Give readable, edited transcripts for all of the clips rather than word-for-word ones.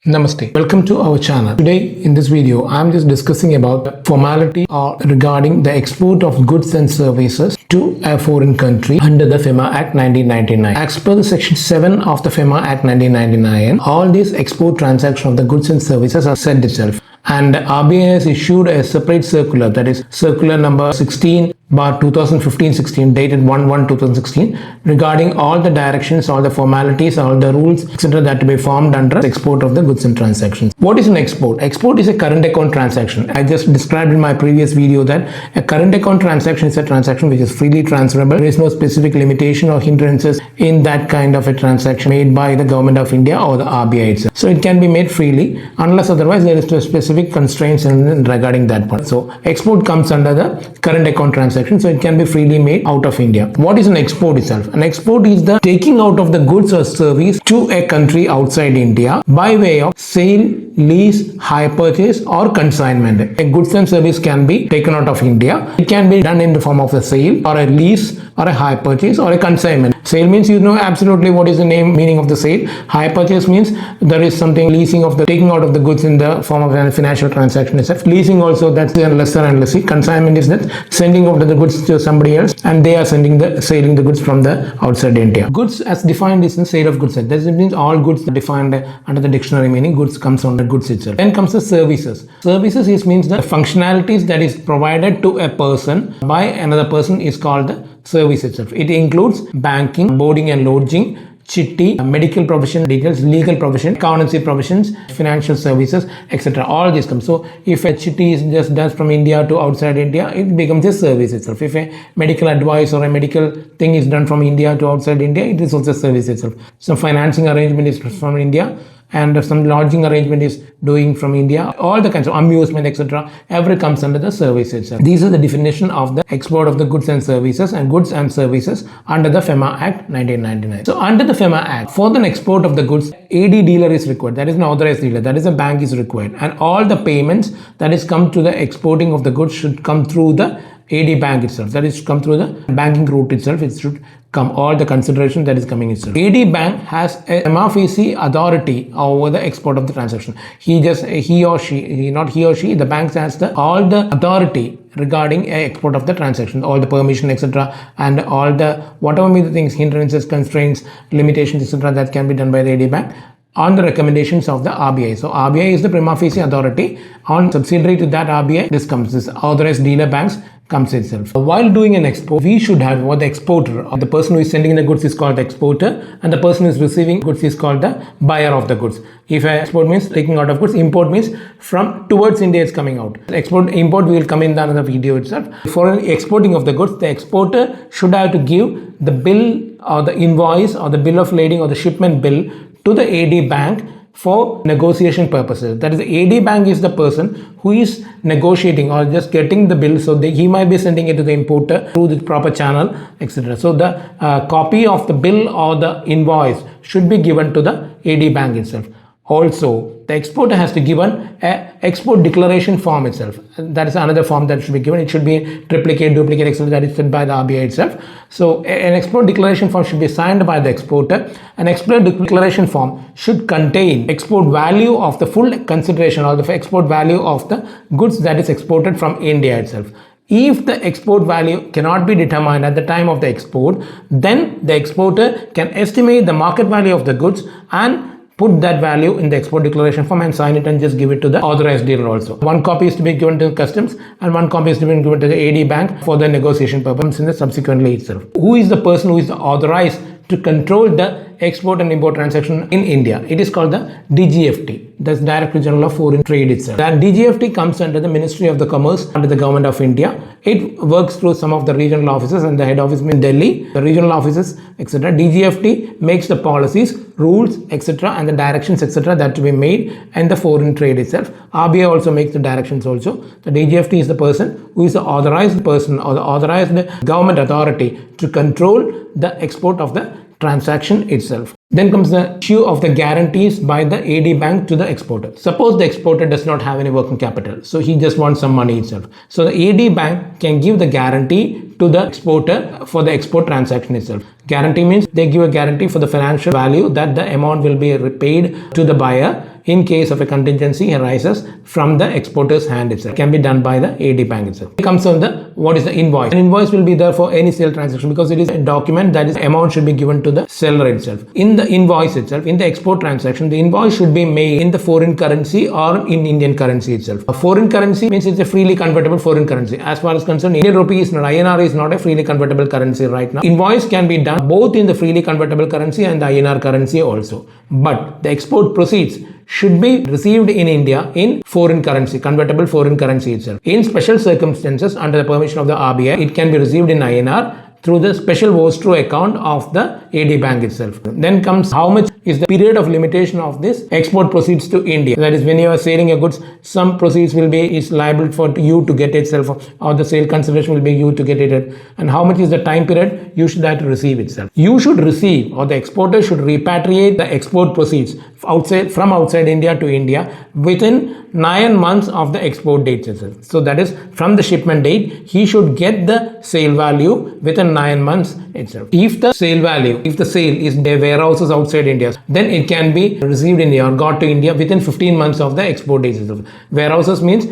Namaste. Welcome to our channel. Today in this video, I am just discussing about the formality or regarding the export of goods and services to a foreign country under the FEMA Act 1999. As per the section 7 of the FEMA Act 1999, all these export transactions of the goods and services are said itself. And RBI has issued a separate circular, that is circular number 16 bar 2015-16 dated 1/1/2016 regarding all the directions, all the formalities, all the rules, etc. that to be formed under export of the goods and transactions. What is an export? Export is a current account transaction. I just described in my previous video that a current account transaction is a transaction which is freely transferable. There is no specific limitation or hindrances in that kind of a transaction made by the government of India or the RBI itself. So it can be made freely unless otherwise there is no specific constraints regarding that part. So export comes under the current account transaction. So it can be freely made out of India. What is an export itself? An export is the taking out of the goods or service to a country outside India by way of sale, lease, hire purchase or consignment. A goods and service can be taken out of India. It can be done in the form of a sale or a lease or a hire purchase or a consignment. Sale means you know absolutely what is the meaning of the sale. Hire purchase means there is something leasing of the taking out of the goods in the form of a financial transaction itself. Leasing also, that's the lesser and lessee. Consignment is that sending of the goods to somebody else and they are selling the goods from the outside India. Goods as defined is the sale of goods. That means all goods defined under the dictionary meaning. Goods comes under goods itself. Then comes the services. Services means the functionalities that is provided to a person by another person is called the service itself. It includes banking, boarding and lodging, chitti, medical provision details, legal provision, accountancy provisions, financial services, etc. All these come. So if a chitti is just done from India to outside India, it becomes a service itself. If a medical advice or a medical thing is done from India to outside India, it is also a service itself. Some financing arrangement is from India and some lodging arrangement is doing from India. All the kinds of amusement, etc. Every comes under the service itself. These are the definition of the export of the goods and services under the FEMA Act 1999. So under the FEMA Act, for the export of the goods, AD dealer is required. That is an authorized dealer. That is a bank is required. And all the payments that is come to the exporting of the goods should come through the AD bank itself. That is come through the banking route itself. It should come all the consideration that is coming itself. AD bank has a MFEC authority over the export of the transaction. The bank has all the authority regarding export of the transaction, all the permission, etc. and all the whatever be the things, hindrances, constraints, limitations, etc. that can be done by the AD bank on the recommendations of the RBI. So RBI is the prima facie authority. On subsidiary to that RBI, this authorized dealer banks comes itself. While doing an export, we should have what the exporter or the person who is sending the goods is called the exporter and the person who is receiving goods is called the buyer of the goods. If export means taking out of goods, import means from towards India is coming out. Import will come in another video itself. For exporting of the goods, the exporter should have to give the bill or the invoice or the bill of lading or the shipment bill to the AD bank for negotiation purposes. That is, the AD bank is the person who is negotiating or just getting the bill, so he might be sending it to the importer through the proper channel, etc. So the copy of the bill or the invoice should be given to the AD bank itself. Also, the exporter has to give an export declaration form itself. That is another form that should be given. It should be triplicate, duplicate, etc. that is sent by the RBI itself. So an export declaration form should be signed by the exporter. An export declaration form should contain export value of the full consideration or the export value of the goods that is exported from India itself. If the export value cannot be determined at the time of the export, then the exporter can estimate the market value of the goods and put that value in the export declaration form and sign it and just give it to the authorized dealer also. One copy is to be given to customs and one copy is to be given to the AD bank for the negotiation purpose in the subsequently itself. Who is the person who is authorized to control the export and import transaction in India? It is called the DGFT. That's Director General of Foreign Trade itself. That DGFT comes under the Ministry of the Commerce under the Government of India. It works through some of the regional offices and the head office in Delhi, the regional offices, etc. DGFT makes the policies, rules, etc. and the directions, etc. that to be made in the foreign trade itself. RBI also makes the directions also. The DGFT is the person who is the authorized person or the authorized government authority to control the export of the transaction itself. Then comes the issue of the guarantees by the AD bank to the exporter. Suppose the exporter does not have any working capital, so he just wants some money itself. So the AD bank can give the guarantee to the exporter for the export transaction itself. Guarantee means they give a guarantee for the financial value that the amount will be repaid to the buyer in case of a contingency arises from the exporter's hand itself. It can be done by the AD bank itself. It comes on the what is the invoice. An invoice will be there for any sale transaction because it is a document that is amount should be given to the seller itself. In the invoice itself, in the export transaction, the invoice should be made in the foreign currency or in Indian currency itself. A foreign currency means it's a freely convertible foreign currency. As far as concerned, Indian rupee is not, INR is not a freely convertible currency right now. Invoice can be done both in the freely convertible currency and the INR currency also. But the export proceeds should be received in India in foreign currency, convertible foreign currency itself. In special circumstances, under the permission of the RBI, it can be received in INR through the special escrow account of the AD bank itself. Then comes how much is the period of limitation of this export proceeds to India. That is, when you are selling your goods, some proceeds will be liable for you to get itself, or the sale consideration will be you to get it. And how much is the time period you should have to receive itself. You should receive, or the exporter should repatriate the export proceeds from outside India to India within 9 months of the export date itself. So that is, from the shipment date, he should get the sale value within 9 months itself. If the sale is the warehouses outside India, then it can be received in India or got to India within 15 months of the export date itself. Warehouses means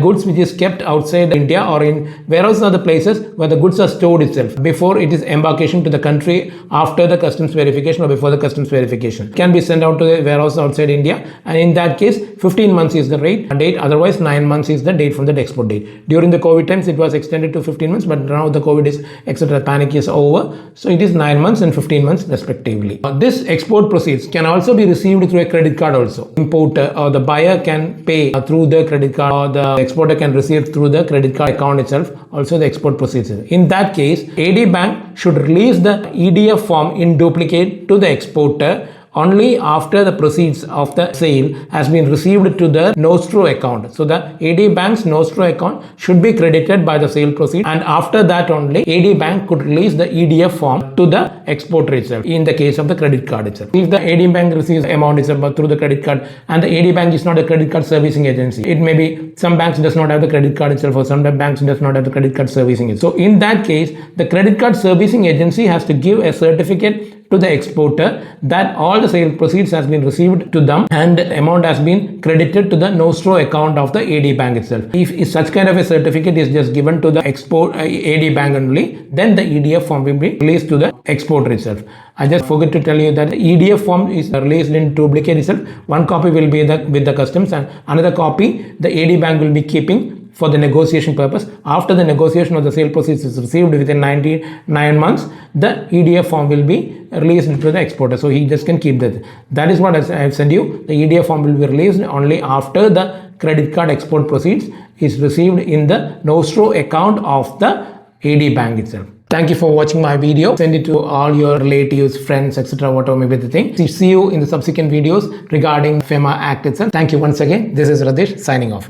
goods which is kept outside India, or in warehouses are the places where the goods are stored itself before it is embarkation to the country after the customs verification or before the customs verification. It can be sent out to the warehouse outside India, and in that case 15 months is the date, otherwise 9 months is the date from the export date. During the COVID times it was extended to 15 months, but now the COVID is etc. panic is over, so it is 9 months and 15 months respectively. This export proceeds can also be received through a credit card also. Importer or the buyer can pay through the credit card, or the exporter can receive through the credit card account itself also the export proceeds. In that case, AD bank should release the EDF form in duplicate to the exporter only after the proceeds of the sale has been received to the nostro account. So the AD bank's nostro account should be credited by the sale proceed, and after that only AD bank could release the EDF form to the exporter itself in the case of the credit card itself. If the AD bank receives amount itself through the credit card, and the AD bank is not a credit card servicing agency, it may be some banks does not have the credit card itself, or some banks does not have the credit card servicing it. So in that case, the credit card servicing agency has to give a certificate to the exporter that all the sale proceeds has been received to them and the amount has been credited to the nostro account of the AD bank itself. If such kind of a certificate is just given to the AD bank only, then the EDF form will be released to the exporter itself. I just forgot to tell you that the EDF form is released in duplicate itself. One copy will be with the customs, and another copy the AD bank will be keeping for the negotiation purpose. After the negotiation of the sale proceeds is received within 99 months, the EDF form will be released to the exporter. So he just can keep that. That is what I have sent you. The EDF form will be released only after the credit card export proceeds is received in the nostro account of the AD bank itself. Thank you for watching my video. Send it to all your relatives, friends, etc. whatever may be the thing. See you in the subsequent videos regarding FEMA Act itself. Thank you once again. This is Rathish signing off.